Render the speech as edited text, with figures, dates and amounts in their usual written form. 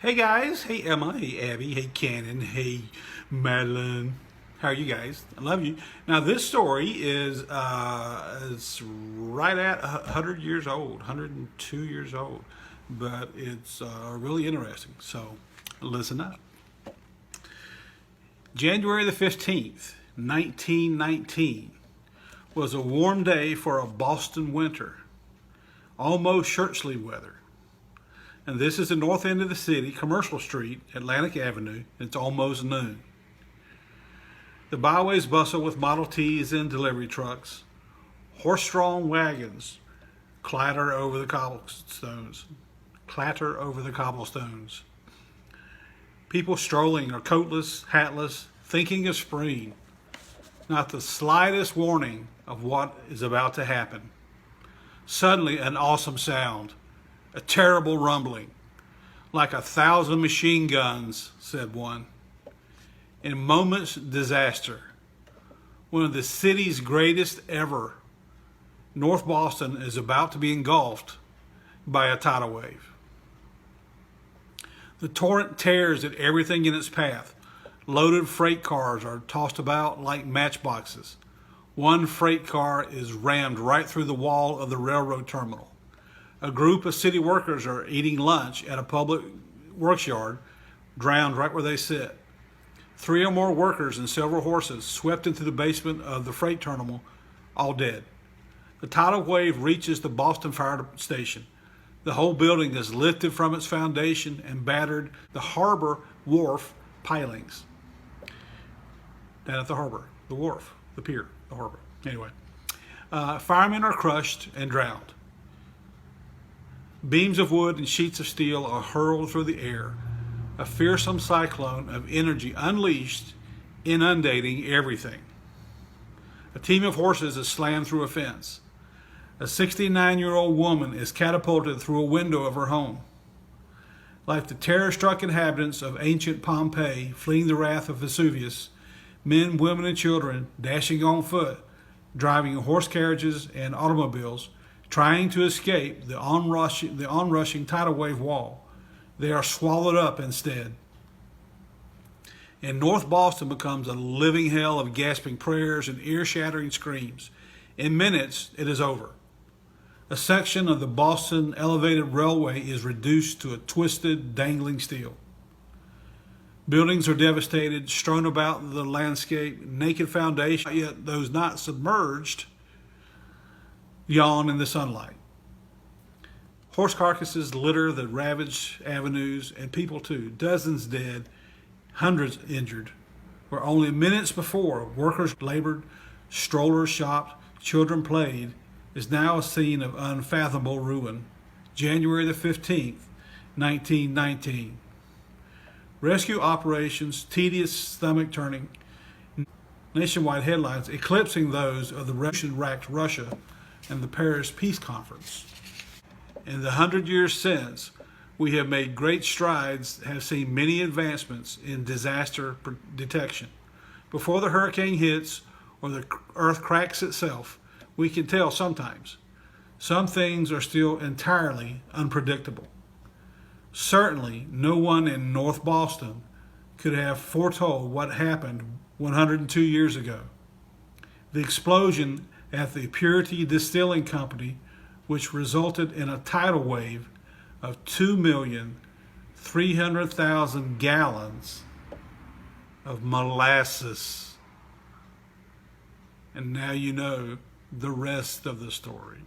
Hey guys, hey Emma, hey Abby, hey Cannon, hey Madeline. How are you guys? I love you. Now this story is it's right at 100 years old, 102 years old, but it's really interesting. So listen up. January the 15th, 1919 was a warm day for a Boston winter, almost shirt sleeve weather. And this is the north end of the city, Commercial Street, Atlantic Avenue. It's almost noon. The byways bustle with Model Ts and delivery trucks. Horse-drawn wagons clatter over the cobblestones. People strolling are coatless, hatless, thinking of spring. Not the slightest warning of what is about to happen. Suddenly, an awesome sound. A terrible rumbling, like 1,000 machine guns, said one. In moments, disaster. One of the city's greatest ever. North Boston is about to be engulfed by a tidal wave. The torrent tears at everything in its path. Loaded freight cars are tossed about like matchboxes. One freight car is rammed right through the wall of the railroad terminal. A group of city workers are eating lunch at a public works yard, drowned right where they sit. 3 or more workers and several horses swept into the basement of the freight terminal, all dead. The tidal wave reaches the Boston Fire Station. The whole building is lifted from its foundation and battered the harbor wharf pilings. Down at the harbor, the wharf, the pier, the harbor. Anyway, firemen are crushed and drowned. Beams of wood and sheets of steel are hurled through the air, a fearsome cyclone of energy unleashed, inundating everything. A team of horses is slammed through a fence. A 69-year-old woman is catapulted through a window of her home. Like the terror-struck inhabitants of ancient Pompeii fleeing the wrath of Vesuvius, men, women, and children dashing on foot, driving horse carriages and automobiles, trying to escape the onrushing tidal wave wall. They are swallowed up instead. And North Boston becomes a living hell of gasping prayers and ear-shattering screams. In minutes, it is over. A section of the Boston Elevated Railway is reduced to a twisted, dangling steel. Buildings are devastated, strewn about the landscape, naked foundations, yet those not submerged yawn in the sunlight. Horse carcasses litter the ravaged avenues, and people too, dozens dead, hundreds injured. Where only minutes before workers labored, strollers shopped, children played, is now a scene of unfathomable ruin. January the 15th, 1919. Rescue operations, tedious, stomach-turning, nationwide headlines eclipsing those of the revolution-racked Russia and the Paris Peace Conference. In the 100 years since, we have made great strides, have seen many advancements in disaster detection. Before the hurricane hits or the earth cracks itself, we can tell sometimes. Some things are still entirely unpredictable. Certainly, no one in North Boston could have foretold what happened 102 years ago. The explosion at the Purity Distilling Company, which resulted in a tidal wave of 2,300,000 gallons of molasses. And now you know the rest of the story.